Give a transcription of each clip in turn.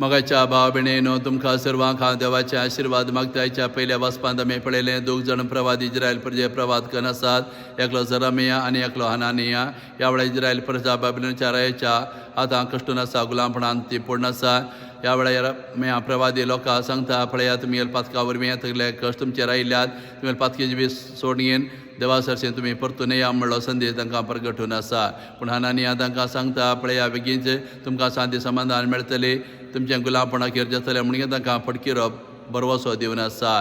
मगाच्या भाव भयणीनो तुमकां सर्वांक हांव देवाचे आशिर्वाद मागतायच्या पयल्या वचपांत आमी पळयलें दोग जाण प्रवाद इज्रायल प्रजे प्रवाद करून आसात एकलो जरमिया आनी एकलो हनानिया ह्या वेळा इज्रायल प्रजा बाबिलोनाच्या रायाच्या हातांत कश्टून आसा गुलामपणान ती पडून आसा ह्या वेळार प्रवादी लोकां सांगता पळया तुमी पातका वरवीं येतले कश्ट तुमचेर आयल्यात तुमी पातकेची बी सोडगीन देवा सरसे तुमी परतून या म्हणलो संदेश तांकां प्रगटून आसा पूण हनानिया तांकां सांगता पळया बेगीनच तुमकां शांती समाधान मेळटली तुमच्या गुलामपणाचेर जातलें म्हणून तांकां फटकिरो बरवसो दिवन आसा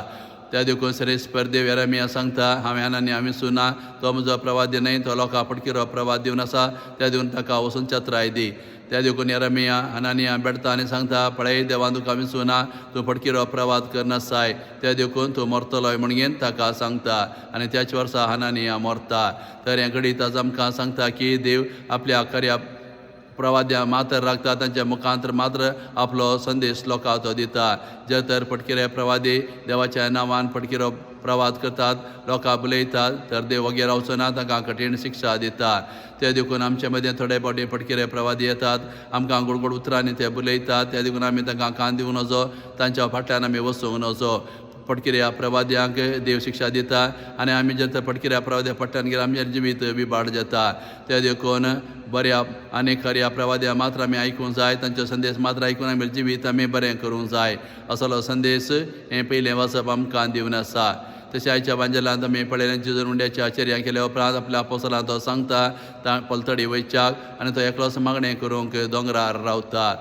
त्या देखून सरेस परदेव येरमिया सांगता हांवें हनानिया विसुना तो म्हजो प्रवादी न्हय तो लोकां फटकिरो प्रवाद दिवन आसा त्या देखून ताका वचून चत्राय दी त्या देखून येरमिया हनानिया बेडता आनी सांगता पळय देवान तुका विसुना तूं फटकिरो प्रवाद करनासाय त्या देखून तूं मरतलोय म्हणून ताका सांगता आनी त्याच वर्सा हनानिया मरता तर हें घडीत आज आमकां सांगता की देव आपल्या कार्या प्रवाद्या मात्र राखता तांच्या मुखांतर मात्र आपलो संदेश लोकां तो दिता जर तर फटकिरे प्रवादी देवाच्या नांवान फटकिरो प्रवाद करतात लोकां बुलयतात तर देव वगेर रावचो ना तांकां कठीण शिक्षा दिता ते देखून आमचे मदें थोडे फावटी फटकिरे प्रवादी येतात आमकां गोड उतरांनी ते बुलयतात त्या देखून आमी तांकां कान दिवं नजो तांच्या फाटल्यान आमी वचूंक नजो फटकिऱ्या प्रवाद्यांक देव शिक्षा दिता आनी आमी जर तर फटकिऱ्या प्रवाद्या फाटल्यान गेल्यार आमचें जिवीत बिबाड जाता ते देखून बऱ्या आनी खऱ्या प्रवाद्या मात्र आमी आयकूंक जाय तांचो संदेश मात्र आयकून आमी जिवीत आमी बरें करूंक जाय असलो संदेश हें पयलें वचप आमकां दिवन आसा तशें आयच्या बांजलांत आमी पळयलें जेजून उंड्याचें आश्चर्या केल्या उपरांत आपल्या आपोसलांक तो सांगता पलतडी वयच्याक आनी तो एकलोच मागणें करूंक दोंगरार रावता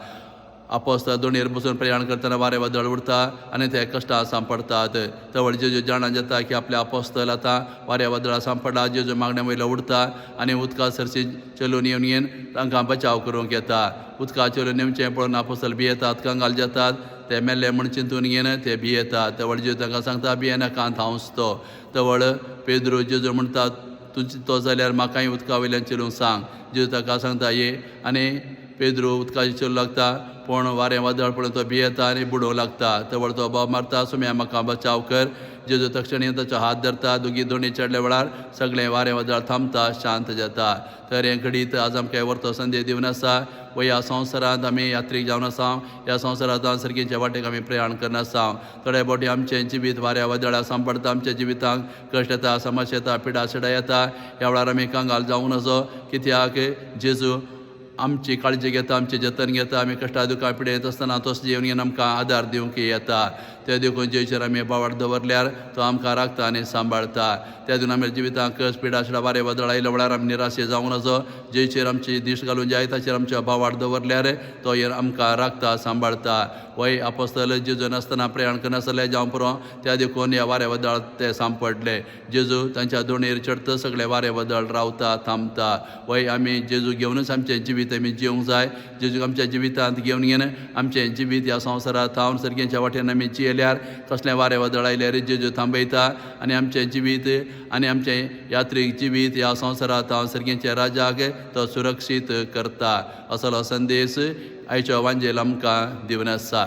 आपोस्ता दोणीर बसून प्रयाण करतना वारें वादळ उरता आनी ते कश्टां सांपडतात तवळ जेजू जाणां जाता की आपल्या आपोस्तल आतां वाऱ्या वादळा सांपडला जेजू मागण्या वयलो उरता आनी उदका सरशी चलून येवन तांकां बचाव करूंक येता उदका चलून येवचें पळोवन आपोस्तल भियेतात कंगाल जातात ते मेल्ले म्हण चिंतून घेवन ते भियेतात तवळ जेजू तांकां सांगता भियेनाका थांवस तो तवळ पेद्रू जेजू म्हणटा तुजी तो जाल्यार म्हाकाय उदका वयल्यान चलूंक सांग जेजू ताका सांगता ये आनी पेद्रू उदकाची चलू लागता पूण वारें वादळ पळोवन तो भियेता आनी बुडोवंक लागता तवळ तो बोब मारता सुम्या म्हाका बचाव कर जेजू तक्षणी ताचो हात धरता दोगी दोणी चडल्या वेळार सगळें वारें वादळ थांबता शांत जाता तर हें घडीत आज आमकां व्हरतो संदेश दिवन आसा व ह्या संवसारांत आमी यात्रेक जावन आसा ह्या संवसारांत सर्गीच्या वाटेक आमी प्रयाण करना आसा थोडे फावटी आमचें जिवीत वाऱ्या वादळा सांपडटा आमच्या जिवितांत कश्ट येता समस्या येता पिडा सिडा येता ह्या वेळार आमी कांगाल जावंक नजो कित्याक जेजू आमची काळजी घेता आमचें जतन घेता आमी कश्टा दुखा पिडे येत आसतना तोच जेवन घेवन आमकां आदार दिवंक येता ते देखून जेचेर आमी बावाड दवरल्यार तो आमकां राखता आनी सांबाळता त्या देखून आमी जिवितांत कस पिडा शिडा वारें वादळ आयल्या वेळार आमी निराशे जावंक नजो जेचेर आमची दिश्ट घालून जाय ताचेर आमच्या बावाड दवरल्यार तो आमकां राखता सांबाळता वय आपोस्तल जेजू नासतना प्रयाण करनासले जावं पुरो त्या देखून ह्या वारें वादळ ते सांपडले जेजू तांच्या दोणेर चडत सगळे वारें वादळ रावता थांबता वय आमी जेजू घेवनूच आमचें जिवीत आमी जिवंक जाय जेजूक आमच्या जिवितांत घेवन घेवन आमचें जिवीत ह्या संवसारांत थांवन सर्गेच्या वाटेन आमी जियेल्यार कसलें वारें वादळ आयल्यार जेजू थांबयता आनी आमचें जिवीत आनी आमचें यात्रीक जिवीत ह्या संवसारांत हांव सर्गेच्या राजाक तो सुरक्षीत करता असलो संदेश आयचो वांजेल आमकां दिवन आसा